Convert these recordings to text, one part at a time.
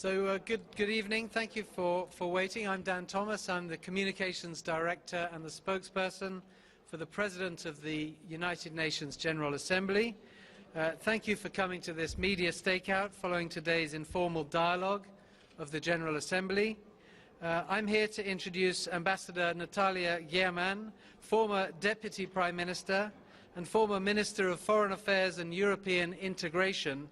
Good evening. Thank you for waiting. I'm Dan Thomas. I'm the Communications Director and the spokesperson for the President of the United Nations General Assembly. Thank you for coming to this media stakeout following today's informal dialogue of the General Assembly. I'm here to introduce Ambassador Natalia Gherman, former Deputy Prime Minister and former Minister of Foreign Affairs and European Integration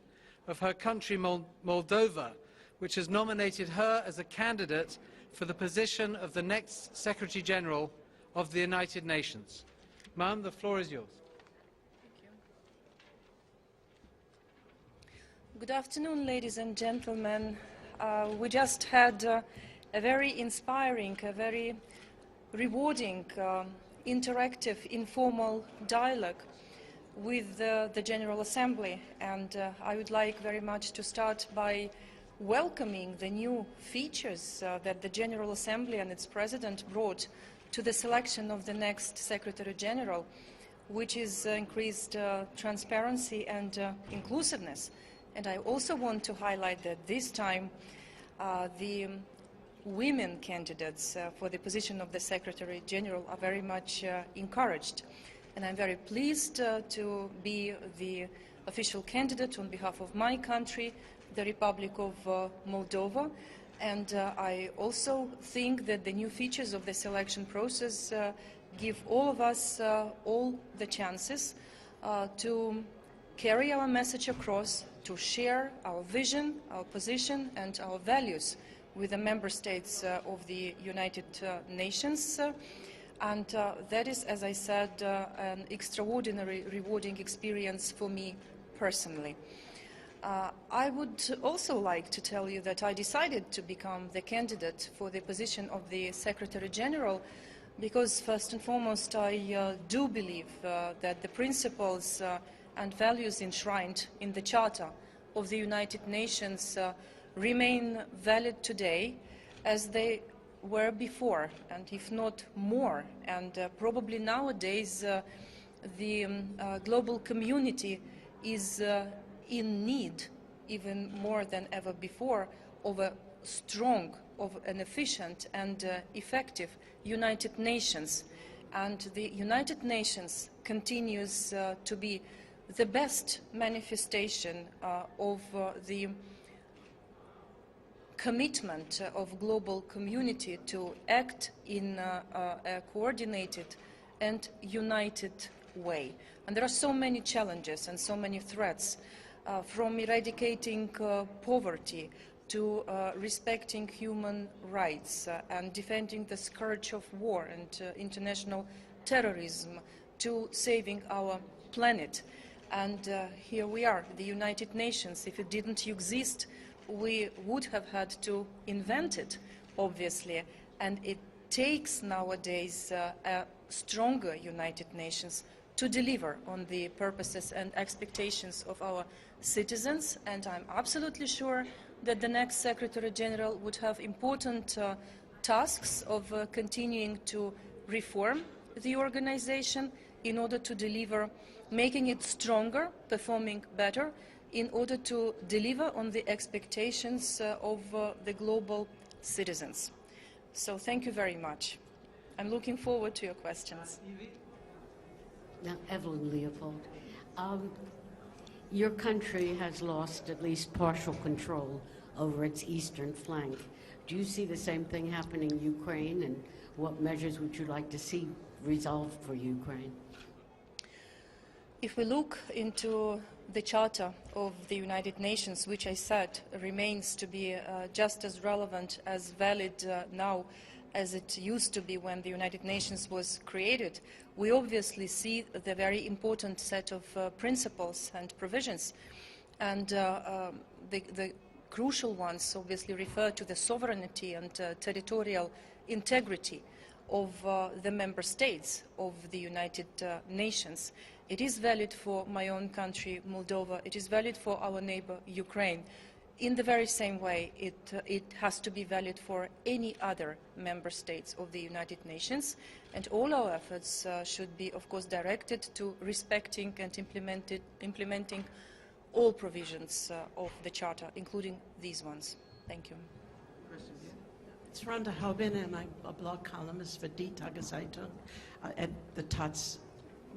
of her country, Moldova, which has nominated her as a candidate for the position of the next Secretary General of the United Nations. Ma'am, the floor is yours. Thank you. Good afternoon, ladies and gentlemen. We just had a very inspiring, a very rewarding, interactive, informal dialogue with the General Assembly, and I would like very much to start by welcoming the new features that the General Assembly and its President brought to the selection of the next Secretary General, which is increased transparency and inclusiveness. And I also want to highlight that this time the women candidates for the position of the Secretary General are very much encouraged. And I'm very pleased to be the official candidate on behalf of my country, the Republic of Moldova, and I also think that the new features of the selection process give all of us all the chances to carry our message across, to share our vision, our position and our values with the member states of the United Nations. And that is, as I said, an extraordinary, rewarding experience for me personally. I would also like to tell you that I decided to become the candidate for the position of the Secretary General because, first and foremost, I do believe that the principles and values enshrined in the Charter of the United Nations remain valid today as they were before, and if not more. And probably nowadays the global community is in need, even more than ever before, of a strong, of an efficient and effective United Nations. And the United Nations continues to be the best manifestation of the commitment of global community to act in a coordinated and united way. And there are so many challenges and so many threats, from eradicating poverty to respecting human rights and defending the scourge of war and international terrorism to saving our planet. And here we are, the United Nations. If it didn't exist, we would have had to invent it, obviously. And it takes nowadays a stronger United Nations to deliver on the purposes and expectations of our citizens. And I'm absolutely sure that the next Secretary General would have important tasks of continuing to reform the organization in order to deliver, making it stronger, performing better, in order to deliver on the expectations of the global citizens. So thank you very much. I'm looking forward to your questions. Now, Evelyn Leopold, your country has lost at least partial control over its eastern flank. Do you see the same thing happening in Ukraine, and what measures would you like to see resolved for Ukraine? If we look into the Charter of the United Nations, which I said remains to be just as relevant, as valid now as it used to be when the United Nations was created, we obviously see the very important set of principles and provisions. And the crucial ones obviously refer to the sovereignty and territorial integrity of the member states of the United Nations. It is valid for my own country, Moldova. It is valid for our neighbor, Ukraine. In the very same way, it has to be valid for any other member states of the United Nations. And all our efforts should be, of course, directed to respecting and implementing all provisions of the Charter, including these ones. Thank you. Question here. It's Rhonda Haubin, and I'm a blog columnist for Die Tageszeitung at the TATS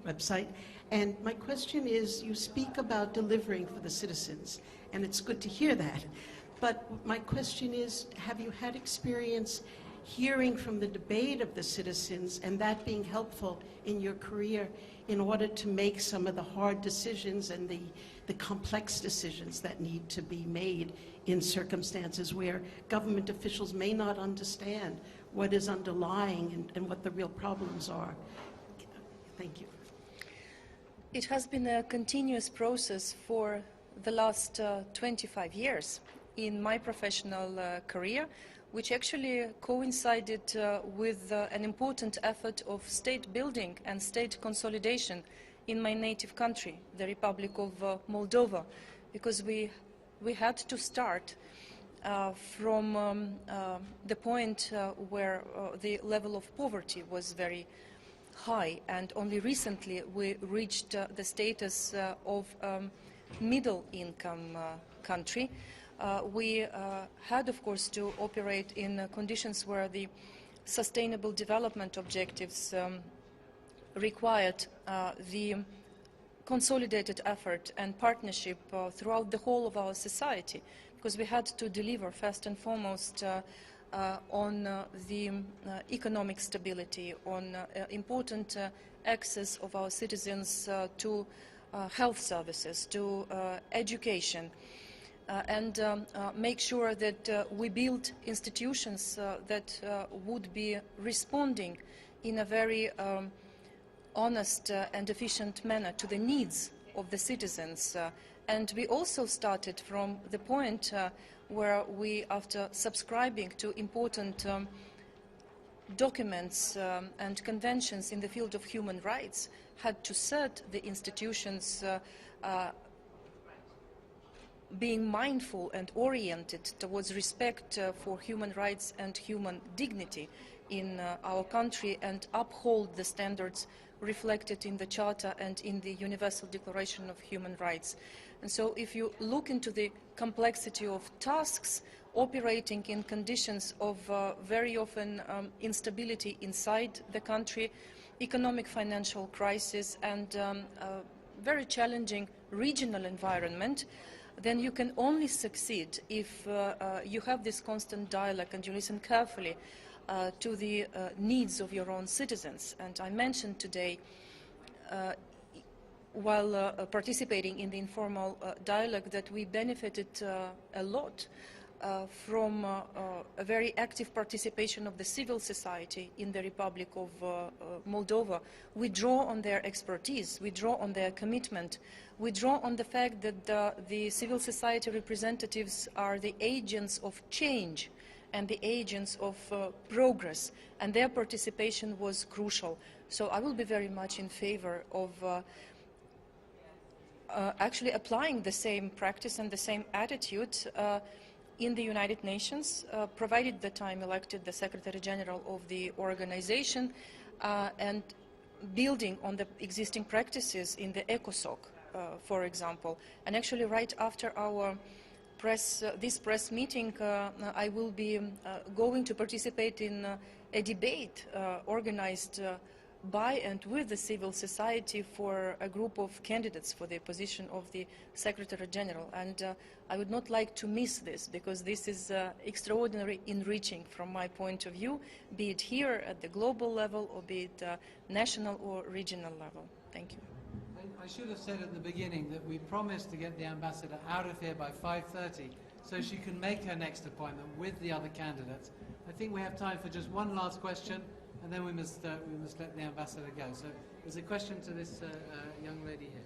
website. And my question is, you speak about delivering for the citizens, and it's good to hear that. But my question is, have you had experience hearing from the debate of the citizens and that being helpful in your career in order to make some of the hard decisions and the complex decisions that need to be made in circumstances where government officials may not understand what is underlying and what the real problems are? Thank you. It has been a continuous process for the last 25 years in my professional career, which actually coincided with an important effort of state building and state consolidation in my native country, the Republic of Moldova, because we had to start from the point where the level of poverty was very high, and only recently we reached the status of middle income country. We had, of course, to operate in conditions where the sustainable development objectives required the consolidated effort and partnership throughout the whole of our society, because we had to deliver first and foremost on the economic stability, on important access of our citizens to health services, to education, and make sure that we build institutions that would be responding in a very honest and efficient manner to the needs of the citizens. And we also started from the point where we, after subscribing to important documents and conventions in the field of human rights, had to set the institutions being mindful and oriented towards respect for human rights and human dignity in our country, and uphold the standards reflected in the Charter and in the Universal Declaration of Human Rights. And so if you look into the complexity of tasks operating in conditions of very often instability inside the country, economic financial crisis, and very challenging regional environment, then you can only succeed if you have this constant dialogue and you listen carefully to the needs of your own citizens. And I mentioned today, while participating in the informal dialogue, that we benefited a lot from a very active participation of the civil society in the Republic of Moldova. We draw on their expertise, we draw on their commitment, we draw on the fact that the civil society representatives are the agents of change and the agents of progress, and their participation was crucial. So I will be very much in favor of actually applying the same practice and the same attitude in the United Nations, provided that I'm elected the Secretary General of the organization, and building on the existing practices in the ECOSOC, for example. And actually right after our this press meeting, I will be going to participate in a debate organized by and with the civil society for a group of candidates for the position of the Secretary General. And I would not like to miss this, because this is extraordinarily enriching from my point of view, be it here at the global level or be it national or regional level. Thank you. I should have said at the beginning that we promised to get the ambassador out of here by 5:30 so she can make her next appointment with the other candidates. I think we have time for just one last question, and then we must let the ambassador go. So there's a question to this young lady here.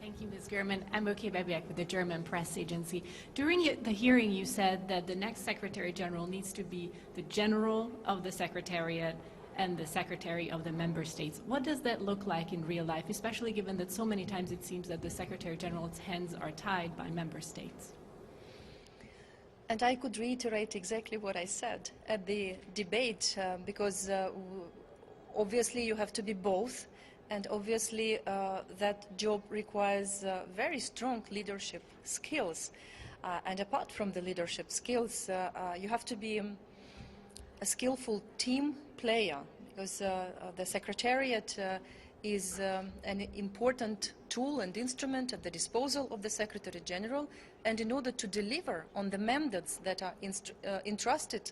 Thank you, Ms. Gherman. I'm Oke Bebiak with the German press agency. During the hearing, you said that the next Secretary General needs to be the General of the Secretariat and the Secretary of the Member States. What does that look like in real life, especially given that so many times it seems that the Secretary General's hands are tied by Member States? And I could reiterate exactly what I said at the debate, because obviously you have to be both, and obviously that job requires very strong leadership skills. And apart from the leadership skills, you have to be a skillful team player, because the Secretariat is an important tool and instrument at the disposal of the Secretary General, and in order to deliver on the mandates that are entrusted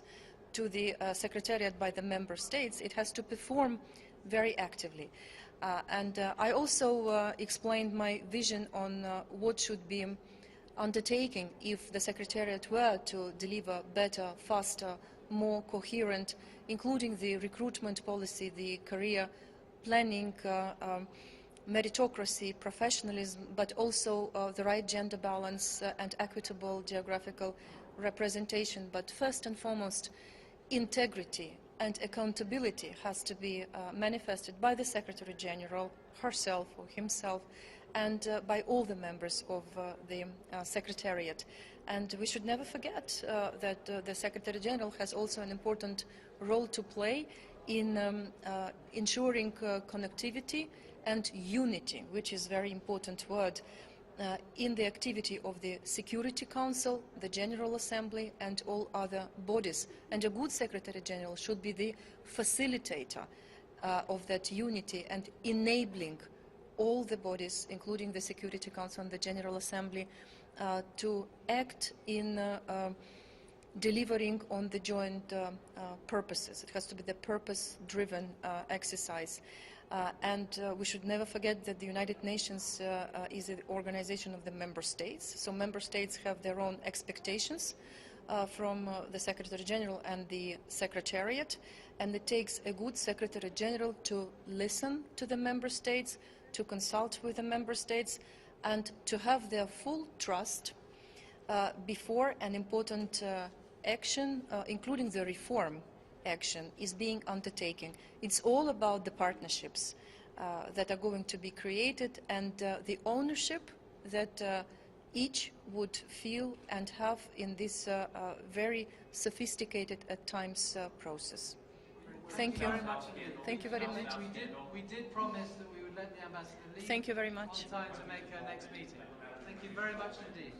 to the Secretariat by the Member States, it has to perform very actively. I also explained my vision on what should be undertaking if the Secretariat were to deliver better, faster, more coherent, including the recruitment policy, the career planning, meritocracy, professionalism, but also the right gender balance and equitable geographical representation. But first and foremost, integrity and accountability has to be manifested by the Secretary General herself or himself, and by all the members of the Secretariat. And we should never forget that the Secretary General has also an important role to play in ensuring connectivity and unity, which is a very important word, in the activity of the Security Council, the General Assembly, and all other bodies. And a good Secretary General should be the facilitator of that unity and enabling all the bodies, including the Security Council and the General Assembly, to act in delivering on the joint purposes. It has to be the purpose-driven exercise. We should never forget that the United Nations is an organization of the member states. So member states have their own expectations from the Secretary General and the Secretariat. And it takes a good Secretary General to listen to the member states, to consult with the member states, and to have their full trust before an important action, including the reform action, is being undertaken. It's all about the partnerships that are going to be created and the ownership that each would feel and have in this very sophisticated at times process. Thank you. Thank you very much. We did promise that we would let the ambassador leave. Thank you very much. On time to make her next meeting. Thank you very much indeed.